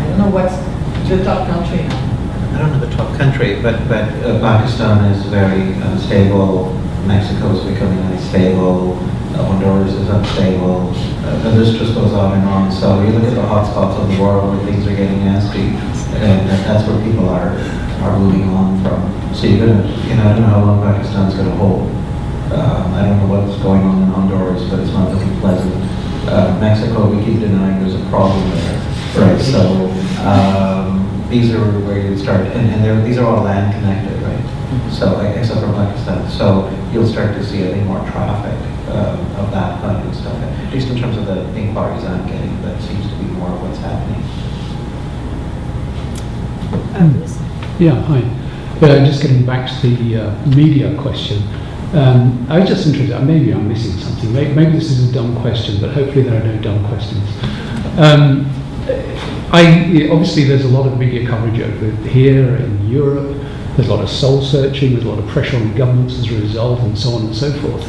don't know what's the top country now. I don't know the top country, but Pakistan is very unstable. Mexico is becoming unstable. Honduras is unstable. The list just goes on and on. So you look at the hotspots of the world where things are getting nasty, and that's where people are moving on from. So you're gonna, I don't know how long Pakistan's going to hold. I don't know what's going on in Honduras, but it's not looking pleasant. Mexico, we keep denying there's a problem there. Right. So these are where you start, and these are all land connected, right? So except for Pakistan, so you'll start to see, I think, more traffic of that kind of stuff. At least in terms of the inquiries I'm getting, that seems to be more of what's happening. Yeah, hi. Just getting back to the media question. I was just interested, maybe I'm missing something. Maybe this is a dumb question, but hopefully there are no dumb questions. Obviously there's a lot of media coverage over here in Europe. There's a lot of soul searching, there's a lot of pressure on governments as a result, and so on and so forth.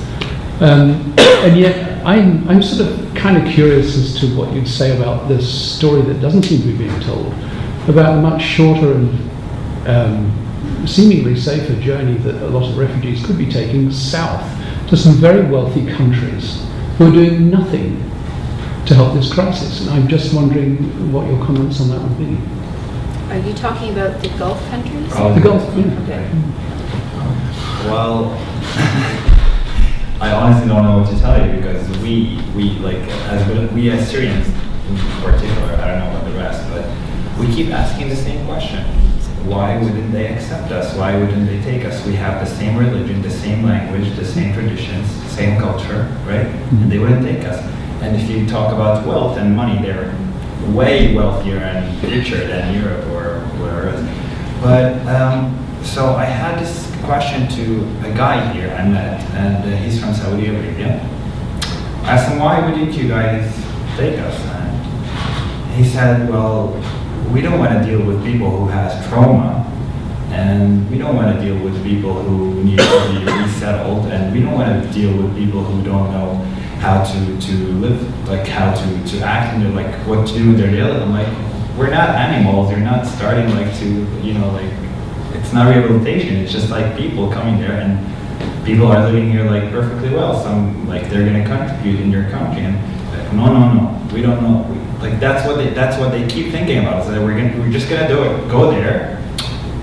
And yet, I'm sort of kind of curious as to what you'd say about this story that doesn't seem to be being told, about a much shorter and seemingly safer journey that a lot of refugees could be taking south to some very wealthy countries who are doing nothing to help this crisis. And I'm just wondering what your comments on that would be. Are you talking about the Gulf countries? The Gulf, yeah. Okay. Well, I honestly don't know what to tell you because we as Syrians in particular, I don't know about the rest, but we keep asking the same question. Why wouldn't they accept us? Why wouldn't they take us? We have the same religion, the same language, the same traditions, same culture, right? And they wouldn't take us. And if you talk about wealth and money, they're way wealthier and richer than Europe or wherever else. But so I had this question to a guy here I met, and he's from Saudi Arabia. I asked him, why wouldn't you guys take us? And he said, well, we don't want to deal with people who has trauma, and we don't want to deal with people who need to be resettled, and we don't want to deal with people who don't know how to live, like how to act and like what to do with their daily life. I'm like, we're not animals. You're not starting like to, you know, like it's not rehabilitation. It's just like people coming there, and people are living here like perfectly well. Some like they're going to contribute in your country, and like, no, we don't know. Like that's what they keep thinking about. Is that we're just gonna do it. Go there,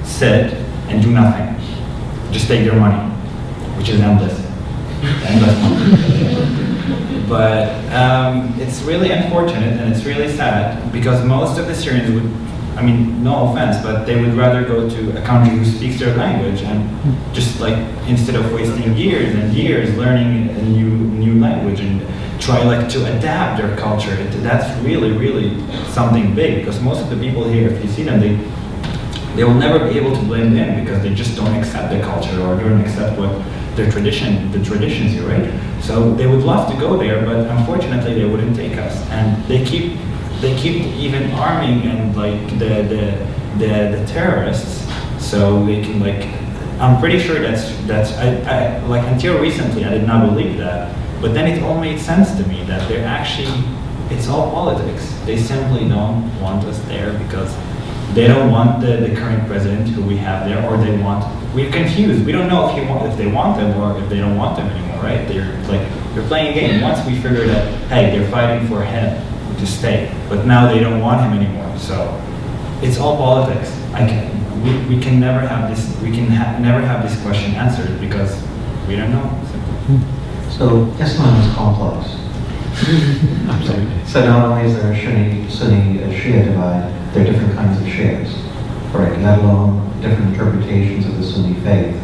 sit, and do nothing. Just take their money, which is endless money. But it's really unfortunate and it's really sad because most of the Syrians would, I mean, no offense, but they would rather go to a country who speaks their language and just like instead of wasting years and years learning a new language and try like to adapt their culture. That's really something big because most of the people here, if you see them, they will never be able to blend in because they just don't accept the culture or don't accept what the traditions here, right? So they would love to go there, but unfortunately they wouldn't take us, and they keep even arming and like the terrorists, so they can like. I'm pretty sure that's I like until recently I did not believe that. But then it all made sense to me that they're actually, it's all politics. They simply don't want us there because they don't want the current president who we have there, or we're confused. We don't know if they want them or if they don't want them anymore, right? They're playing a game. Once we figured out, hey, they're fighting for him to stay, but now they don't want him anymore. So it's all politics. We can never have this. We can never have this question answered because we don't know. So Islam is complex. Absolutely. So not only is there a Sunni Shia divide, there are different kinds of Shias, right? Let alone different interpretations of the Sunni faith.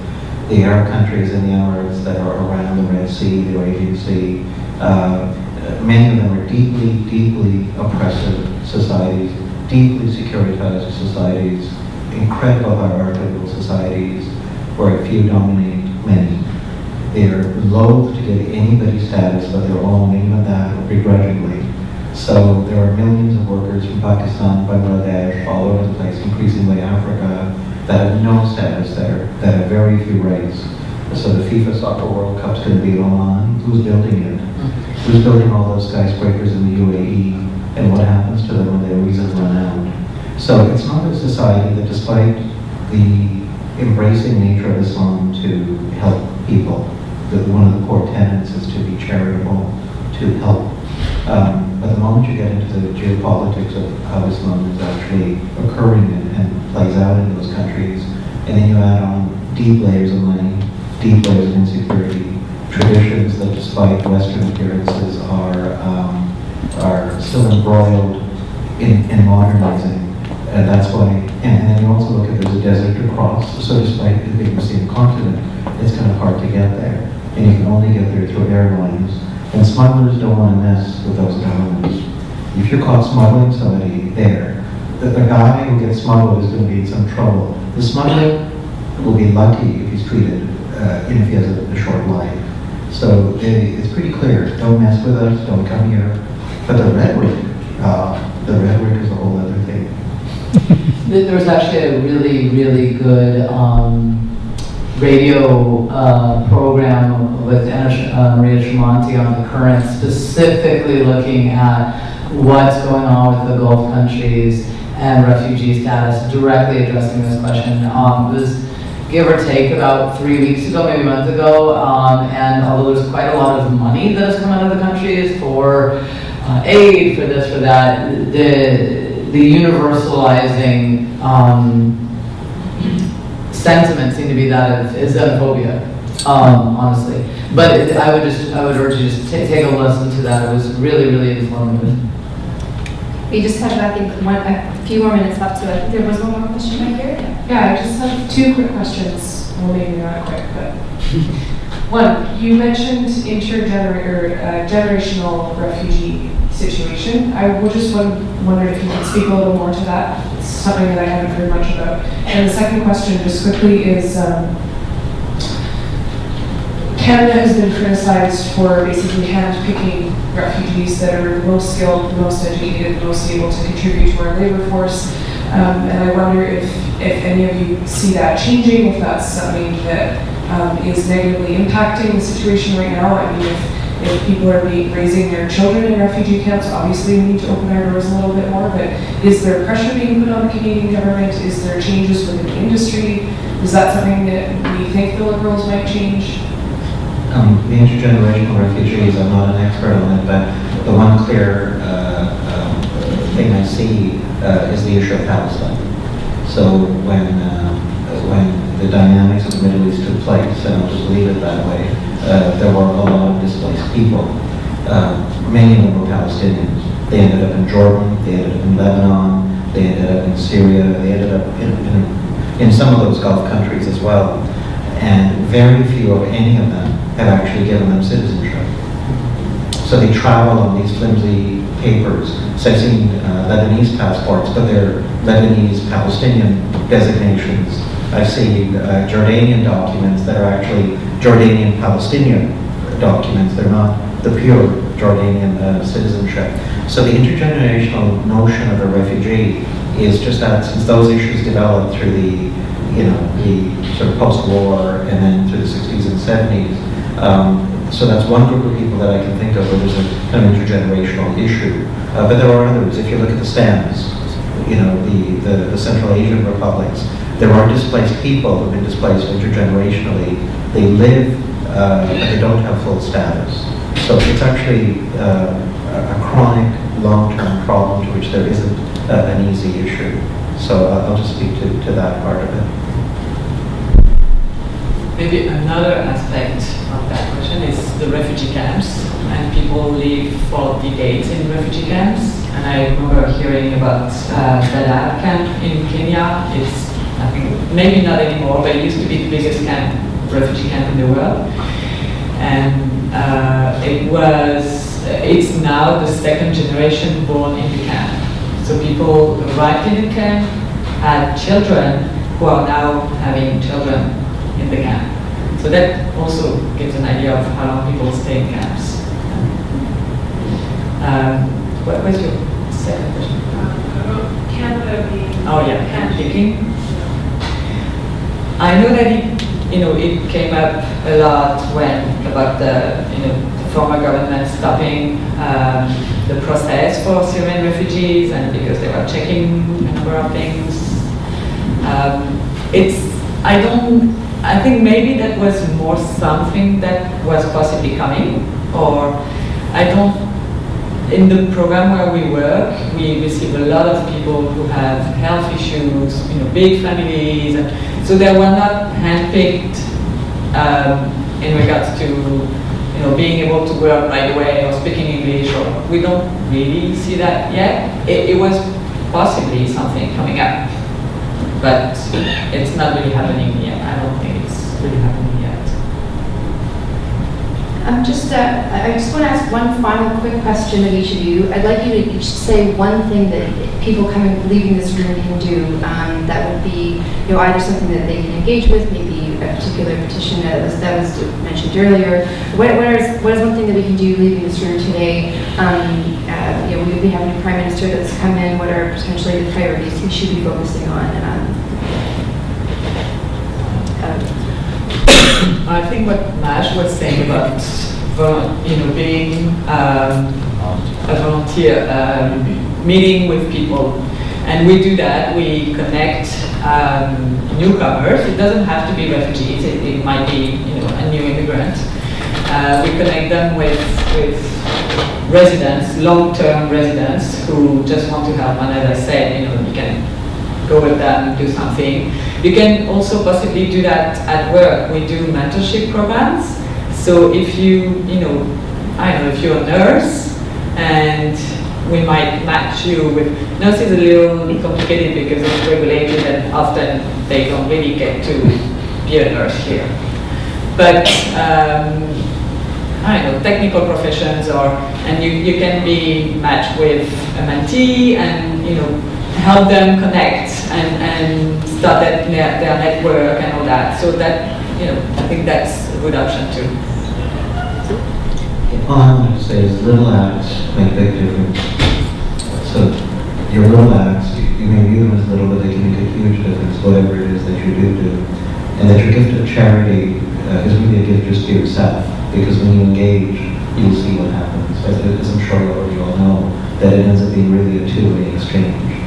The Arab countries in the Emirates that are around the Red Sea, the Arabian Sea, many of them are deeply oppressive societies, deeply securitized societies, incredible hierarchical societies where a few dominate many. They're loath to give anybody status of their own, even that begrudgingly. So there are millions of workers from Pakistan, Bangladesh, all over the place, increasingly Africa, that have no status there, that have very few rights. So the FIFA Soccer World Cup's going to be in Oman. Who's building it? Who's building all those skyscrapers in the UAE? And what happens to them when their visas run out? So it's not a society that, despite the embracing nature of Islam to help people, that one of the core tenets is to be charitable, to help. But the moment you get into the geopolitics of how Islam is actually occurring and plays out in those countries, and then you add on deep layers of money, deep layers of insecurity, traditions that despite Western appearances are still embroiled in modernizing. And that's why, and then you also look at there's a desert to cross, so despite it being the same continent, it's kind of hard to get there. And you can only get there through airlines. And smugglers don't want to mess with those governments. If you're caught smuggling somebody there, the guy who gets smuggled is going to be in some trouble. The smuggler will be lucky if he's treated, if he has a short life. So it's pretty clear, don't mess with us, don't come here. But the rhetoric is a whole other thing. There was actually a really good radio program with Maria Tremonti on the Current, specifically looking at what's going on with the Gulf countries and refugee status, directly addressing this question. It was give or take about 3 weeks ago, maybe a month ago, and although there's quite a lot of money that has come out of the countries for aid, for this, for that, the universalizing sentiment seemed to be that of Islamophobia, honestly. But I would urge you to just take a listen to that. It was really informative. We just have, I think, a few more minutes left, so I think there was one more question right here. Yeah, I just have two quick questions. Well, maybe not quick, but one, you mentioned generational refugee situation. I would just wonder if you could speak a little more to that. It's something that I haven't heard much about. And the second question, just quickly, is Canada has been criticized for basically handpicking refugees that are most skilled, most educated, most able to contribute to our labor force. And I wonder if any of you see that changing, if that's something that is negatively impacting the situation right now. I mean, if people are raising their children in refugee camps, obviously we need to open our doors a little bit more, but is there pressure being put on the Canadian government? Is there changes within the industry? Is that something that we think the Liberals might change? The intergenerational refugees, I'm not an expert on it, but the one clear thing I see is the issue of Palestine. So when the dynamics of the Middle East took place, and I'll just leave it that way, there were a lot of displaced people. Many of them were Palestinians. They ended up in Jordan, they ended up in Lebanon, they ended up in Syria, they ended up in some of those Gulf countries as well. And very few of any of them have actually given them citizenship. So they travel on these flimsy papers. So I've seen Lebanese passports, but they're Lebanese Palestinian designations. I've seen Jordanian documents that are actually Jordanian Palestinian documents. They're not the pure Jordanian citizenship. So the intergenerational notion of a refugee is just that since those issues developed through the sort of post-war and then through the 60s and 70s. So that's one group of people that I can think of where there's a kind of intergenerational issue. But there are others. If you look at the stems, the Central Asian republics, there are displaced people who've been displaced intergenerationally. They live, but they don't have full status. So it's actually a chronic, long-term problem to which there isn't an easy issue. So I'll just speak to that part of it. Maybe another aspect of that question is the refugee camps, and people live for decades in refugee camps. And I remember hearing about Dailly camp in Kenya. It's, I think, maybe not anymore, but it used to be the biggest refugee camp in the world. And it's now the second generation born in the camp. So people arrived in the camp, had children who are now having children in the camp. So that also gives an idea of how long people stay in camps. What was your second question? About Canada being... Oh yeah, handpicking. I know that it came up a lot about the former government stopping the process for Syrian refugees, and because they were checking a number of things. I think maybe that was more something that was possibly coming, or in the program where we work, we receive a lot of people who have health issues, big families, and so they were not handpicked in regards to being able to work right away or speaking English, or we don't really see that yet. It was possibly something coming up, but it's not really happening yet. I don't think it's really happening yet. I just want to ask one final quick question of each of you. I'd like you to each say one thing that people leaving this room can do that would be, either something that they can engage with, maybe a particular petition that was mentioned earlier. What is one thing that we can do leaving this room today? We have a new Prime Minister that's come in. What are potentially the priorities he should be focusing on? I think what Majd was saying about being a volunteer, meeting with people, and we do that. We connect newcomers. It doesn't have to be refugees. It might be a new immigrant. We connect them with residents, long-term residents who just want to help. And as I said, you can go with them, do something. You can also possibly do that at work. We do mentorship programs. So if if you're a nurse and we might match you with. NOS is a little complicated because it's regulated and often they don't really get to be a nurse here. But I don't know, technical professions and you can be matched with a mentee and, you know, help them connect and start their network and all that. So that, you know, I think that's a good option too. All I want to say is little acts make big difference. So your little acts, you may view them as little, but they can make a huge difference, whatever it is that you do. And that your gift of charity is really a gift just to yourself, because when you engage, you'll see what happens. As I'm sure you already all know, that it ends up being really a two-way exchange.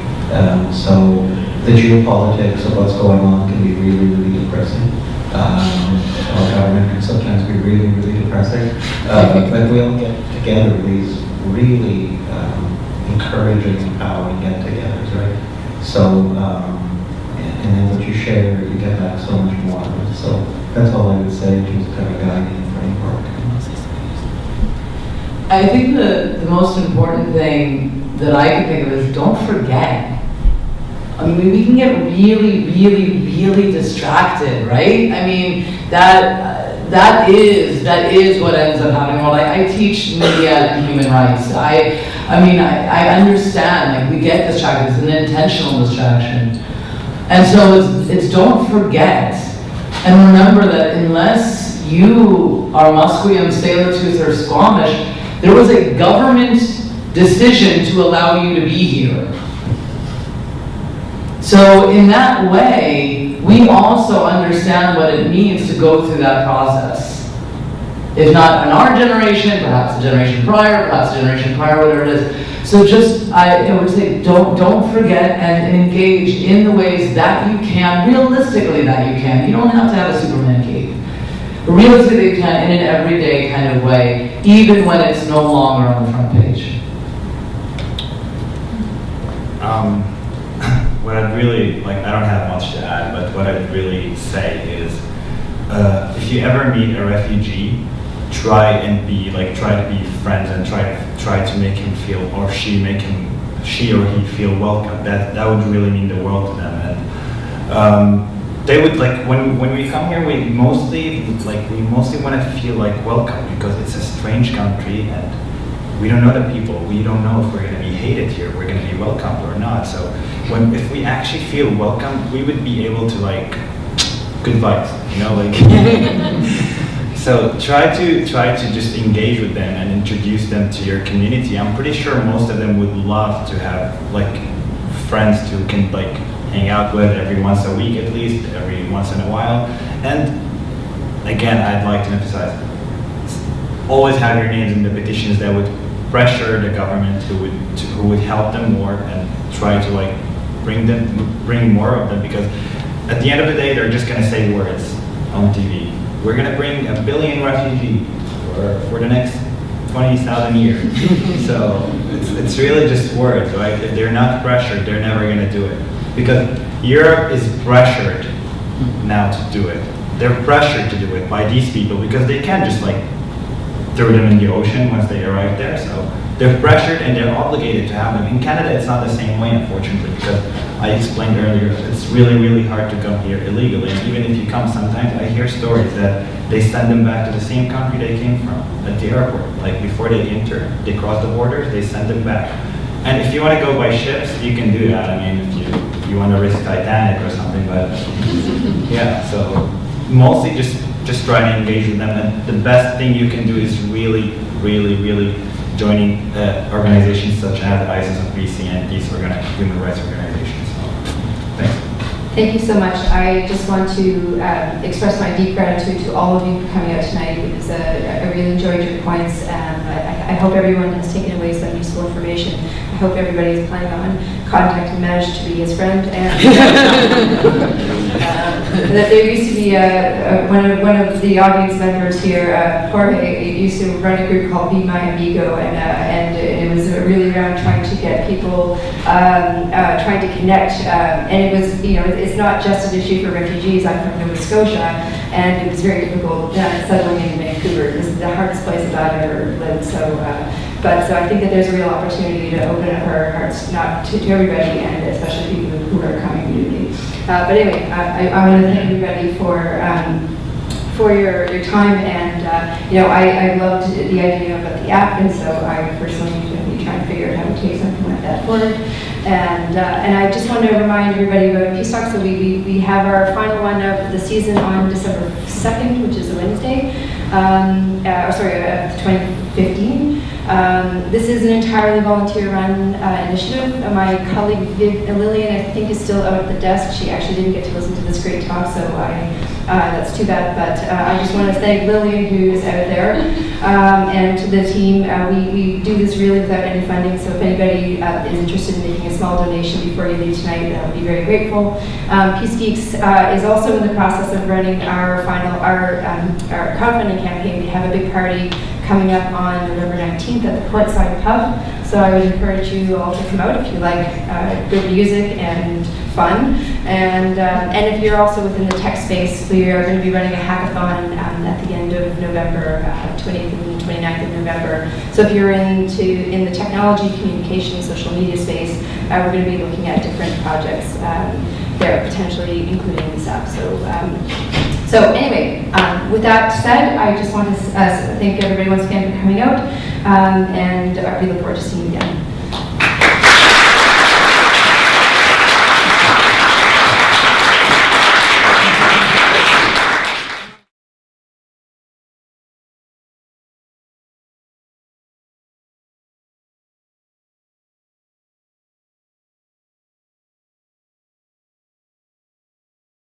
So the geopolitics of what's going on can be really, really depressing. Our government can sometimes be really, really depressing. But we all get together these really encouraging, empowering get-togethers, right? So, and then what you share, you get back so much more. So that's all I would say, just kind of guiding framework. I think the most important thing that I can think of is don't forget. I mean, we can get really, really, really distracted, right? I mean, that is what ends up happening. Well, I teach media and human rights. I mean, I understand, like, we get distracted. It's an intentional distraction. And so it's don't forget. And remember that unless you are Musqueam, Tsleil-Waututh, or Squamish, there was a government decision to allow you to be here. So in that way, we also understand what it means to go through that process. If not in our generation, perhaps a generation prior, whatever it is. So just, I would say, don't forget and engage in the ways that you can, realistically that you can. You don't have to have a Superman cape. But realistically you can in an everyday kind of way, even when it's no longer on the front page. What I'd really, like, I don't have much to add, but what I'd really say is, if you ever meet a refugee, try to be friends and try to make him feel, or she or he feel welcome. That would really mean the world to them. And they would, like, when we come here, we mostly want to feel like welcome, because it's a strange country and we don't know the people. We don't know if we're going to be hated here, we're going to be welcomed or not. So if we actually feel welcome, we would be able to, like, good vibes, you know, like. So try to just engage with them and introduce them to your community. I'm pretty sure most of them would love to have, like, friends who can, like, hang out with every once a week at least, every once in a while. And again, I'd like to emphasize, always have your names in the petitions that would pressure the government who would help them more and try to, like, bring more of them, because at the end of the day, they're just going to say words on TV. We're going to bring 1 billion refugees for the next 20,000 years. So it's really just words, right? If they're not pressured, they're never going to do it. Because Europe is pressured now to do it. They're pressured to do it by these people, because they can't just, like, throw them in the ocean once they arrive there. So they're pressured and they're obligated to have them. In Canada, it's not the same way, unfortunately, because I explained earlier, it's really, really hard to come here illegally. And even if you come, sometimes I hear stories that they send them back to the same country they came from at the airport. Like, before they enter, they cross the borders, they send them back. And if you want to go by ships, you can do that. I mean, if you want to risk Titanic or something, but yeah, so mostly just try to engage with them. And the best thing you can do is really, really, really joining organizations such as ISIS and BC and these human rights organizations. So, thanks. Thank you so much. I just want to express my deep gratitude to all of you for coming out tonight, because I really enjoyed your points. I hope everyone has taken away some useful information. I hope everybody is planning on contacting Majd to be his friend. And that there used to be one of the audience members here, Jorge, used to run a group called Be My Amigo, and it was really around trying to get people, trying to connect, and it was, you know, it's not just an issue for refugees. I'm from Nova Scotia, and it was very difficult settling in Vancouver. This is the hardest place that I've ever lived, so But so I think that there's a real opportunity to open up our hearts, not to everybody, and especially people who are coming newly. But anyway, I want to thank everybody for your time, and I loved the idea about the app, and so I personally am going to be trying to figure out how to take something like that forward. And I just want to remind everybody about PeaceTalk. So we have our final one of the season on December 2nd, which is a Wednesday. 2015. This is an entirely volunteer-run initiative. My colleague Lillian, I think, is still out at the desk. She actually didn't get to listen to this great talk, so that's too bad. But I just want to thank Lillian, who is out there, and to the team. We do this really without any funding, so if anybody is interested in making a small donation before you leave tonight, I would be very grateful. PeaceGeeks is also in the process of running our crowdfunding campaign. We have a big party coming up on November 19th at the Portside Pub. So I would encourage you all to come out if you like good music and fun. And if you're also within the tech space, we are going to be running a hackathon at the end of November, 28th and 29th of November. So if you're in the technology, communication, social media space, we're going to be looking at different projects there, potentially including this app. So anyway, with that said, I just want to thank everybody once again for coming out, and we look forward to seeing you again.